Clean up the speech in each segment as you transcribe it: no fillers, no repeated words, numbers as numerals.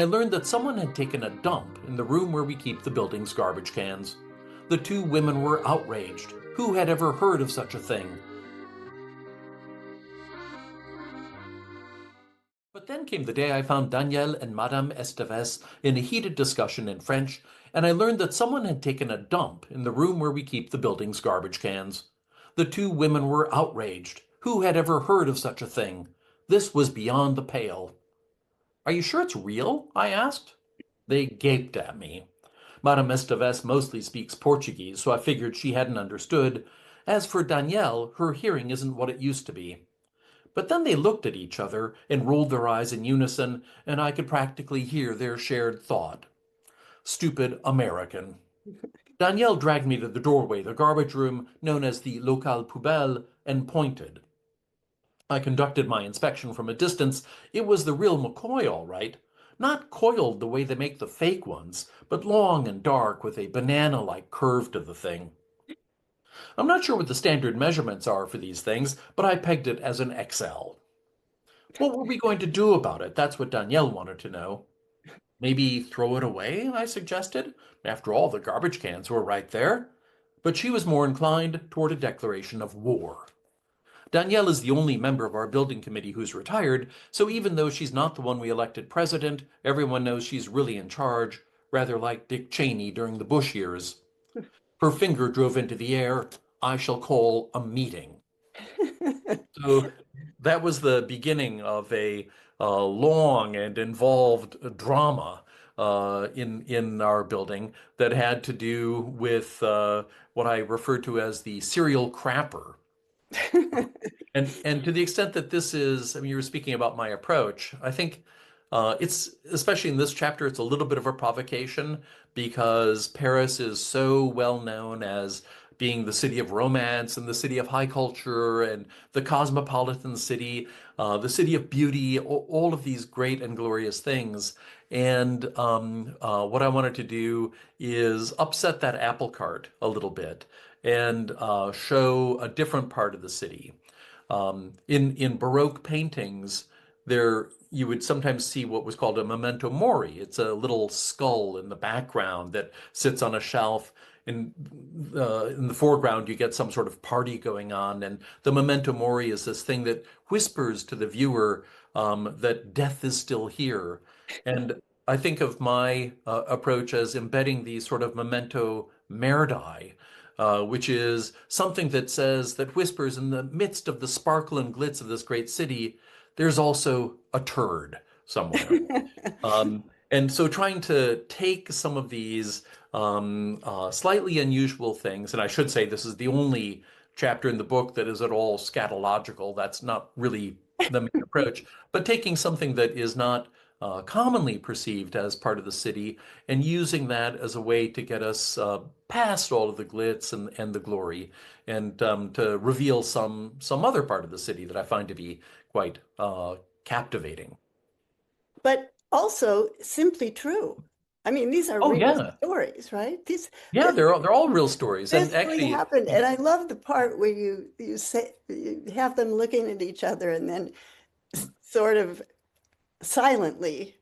I learned that someone had taken a dump in the room where we keep the building's garbage cans. The two women were outraged. Who had ever heard of such a thing? But then came the day I found Danielle and Madame Estevez in a heated discussion in French, and I learned that someone had taken a dump in the room where we keep the building's garbage cans. The two women were outraged. Who had ever heard of such a thing? This was beyond the pale. Are you sure it's real? I asked. They gaped at me. Madame Estevez mostly speaks Portuguese, so I figured she hadn't understood. As for Danielle, her hearing isn't what it used to be. But then they looked at each other and rolled their eyes in unison, and I could practically hear their shared thought. Stupid American. Danielle dragged me to the doorway, the garbage room known as the local poubelle, and pointed. I conducted my inspection from a distance. It was the real McCoy, all right. Not coiled the way they make the fake ones, but long and dark with a banana-like curve to the thing. I'm not sure what the standard measurements are for these things, but I pegged it as an XL. What were we going to do about it? That's what Danielle wanted to know. Maybe throw it away, I suggested. After all, the garbage cans were right there. But she was more inclined toward a declaration of war. Danielle is the only member of our building committee who's retired, so even though she's not the one we elected president, everyone knows she's really in charge, rather like Dick Cheney during the Bush years. Her finger drove into the air. I shall call a meeting. So that was the beginning of a long and involved drama in our building that had to do with what I refer to as the serial crapper. And to the extent that this is, I mean, you were speaking about my approach. I think it's, especially in this chapter, it's a little bit of a provocation because Paris is so well known as being the city of romance and the city of high culture and the cosmopolitan city, the city of beauty, all of these great and glorious things. And what I wanted to do is upset that apple cart a little bit and show a different part of the city. In Baroque paintings, there you would sometimes see what was called a memento mori. It's a little skull in the background that sits on a shelf. In the foreground, you get some sort of party going on, and the memento mori is this thing that whispers to the viewer that death is still here. And I think of my approach as embedding these sort of memento merdi, which is something that says, that whispers in the midst of the sparkle and glitz of this great city, there's also a turd somewhere. And so trying to take some of these slightly unusual things, and I should say this is the only chapter in the book that is at all scatological. That's not really the main approach, but taking something that is not commonly perceived as part of the city and using that as a way to get us past all of the glitz and the glory and to reveal some other part of the city that I find to be quite captivating. But also simply true. I mean, these are Oh real yeah, stories, right? yeah, they're all real stories, and This really actually, happened, and I love the part where you say you have them looking at each other and then sort of silently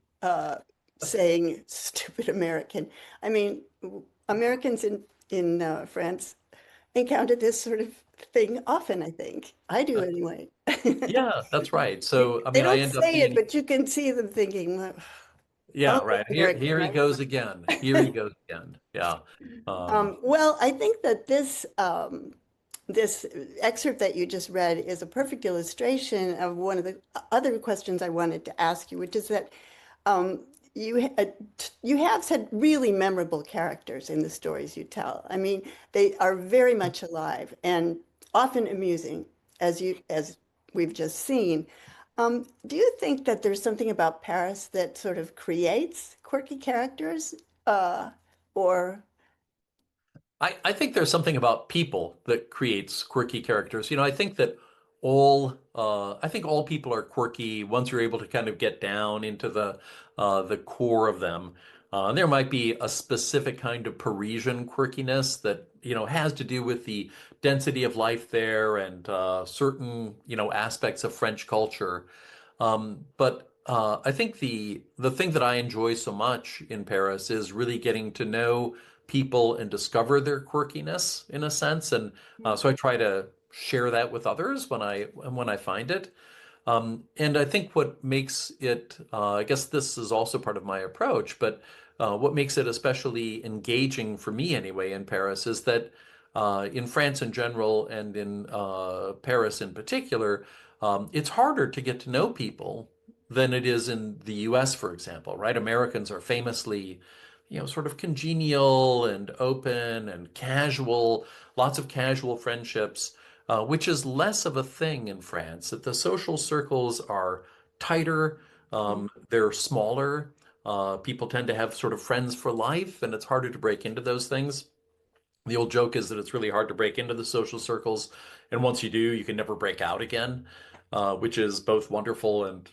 saying "stupid American." I mean, Americans in France encounter this sort of thing often. I think I do anyway. yeah, that's right. So I They mean, I don't end up say it, being, but you can see them thinking, "Well, yeah, okay, right. Here, American, here he right?" goes again. Here he goes again. Yeah. Well, I think that this excerpt that you just read is a perfect illustration of one of the other questions I wanted to ask you, which is that um, you have said really memorable characters in the stories you tell. I mean, they are very much alive and often amusing, as we've just seen. Do you think that there's something about Paris that sort of creates quirky characters, or I think there's something about people that creates quirky characters. I think all people are quirky once you're able to kind of get down into the core of them. There might be a specific kind of Parisian quirkiness that, has to do with the density of life there and certain, aspects of French culture. But I think the thing that I enjoy so much in Paris is really getting to know people and discover their quirkiness in a sense, and so I try to share that with others when I find it. And I think what makes it, I guess this is also part of my approach, but what makes it especially engaging for me anyway in Paris is that in France in general and in Paris in particular, it's harder to get to know people than it is in the US, for example, right? Americans are famously, sort of congenial and open and casual, lots of casual friendships, which is less of a thing in France, that the social circles are tighter, they're smaller. People tend to have sort of friends for life, and it's harder to break into those things. The old joke is that it's really hard to break into the social circles, and once you do, you can never break out again, which is both wonderful and,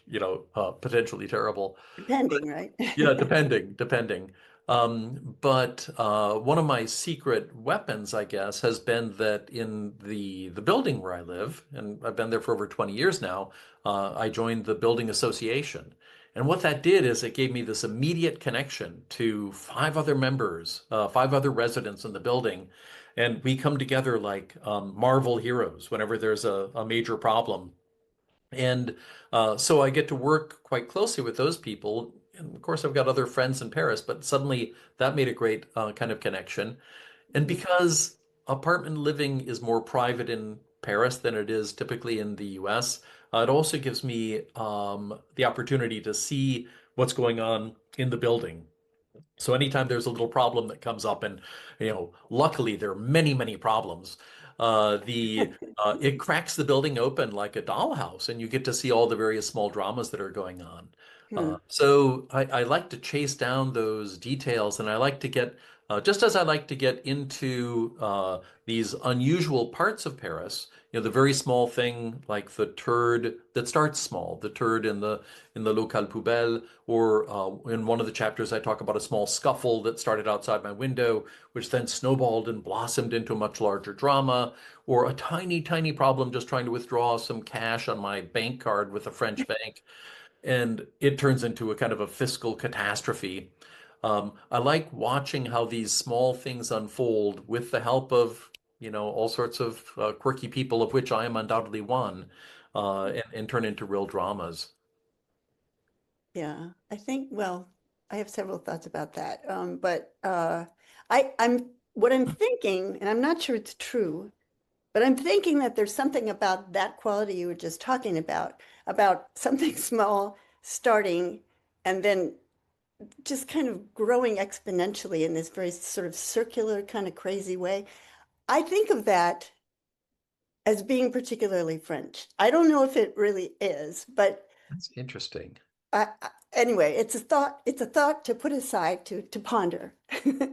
potentially terrible. Depending, right? Yeah, depending. But one of my secret weapons, I guess, has been that in the building where I live, and I've been there for over 20 years now, I joined the building association. And what that did is it gave me this immediate connection to five other members, five other residents in the building. And we come together like Marvel heroes whenever there's a major problem. And so I get to work quite closely with those people. And of course, I've got other friends in Paris, but suddenly that made a great kind of connection. And Mhm. because apartment living is more private in Paris than it is typically in the US, it also gives me the opportunity to see what's going on in the building. So anytime there's a little problem that comes up, and luckily there are many, many problems, the it cracks the building open like a dollhouse, and you get to see all the various small dramas that are going on. Hmm. So I like to chase down those details, and I like to get just as I like to get into these unusual parts of Paris. The very small thing like the turd that starts small, the turd in the local poubelle, or in one of the chapters, I talk about a small scuffle that started outside my window, which then snowballed and blossomed into a much larger drama, or a tiny, tiny problem just trying to withdraw some cash on my bank card with a French bank, and it turns into a kind of a fiscal catastrophe. I like watching how these small things unfold with the help of, all sorts of quirky people, of which I am undoubtedly one, and turn into real dramas. Yeah, I think, well, I have several thoughts about that. But what I'm thinking, and I'm not sure it's true, but I'm thinking that there's something about that quality you were just talking about something small starting and then just kind of growing exponentially in this very sort of circular, kind of crazy way. I think of that as being particularly French. I don't know if it really is, but That's interesting. anyway, it's a thought to put aside to ponder.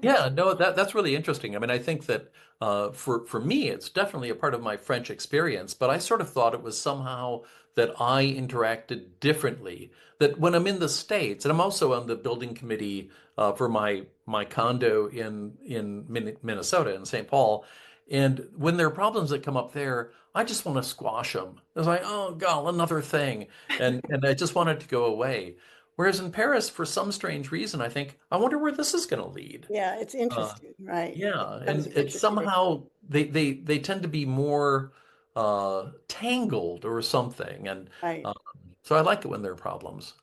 Yeah, no, that's really interesting. I mean, I think that for me, it's definitely a part of my French experience, but I sort of thought it was somehow that I interacted differently. That when I'm in the States, and I'm also on the building committee for my condo in Minnesota in St. Paul, and when there are problems that come up there, I just want to squash them. It's like, oh God, another thing, and I just want it to go away. Whereas in Paris, for some strange reason, I think, I wonder where this is going to lead. Yeah, it's Uh, interesting, right? It yeah, becomes and a it's picture today. somehow they tend to be more tangled or something, and Right. so I like it when there are problems.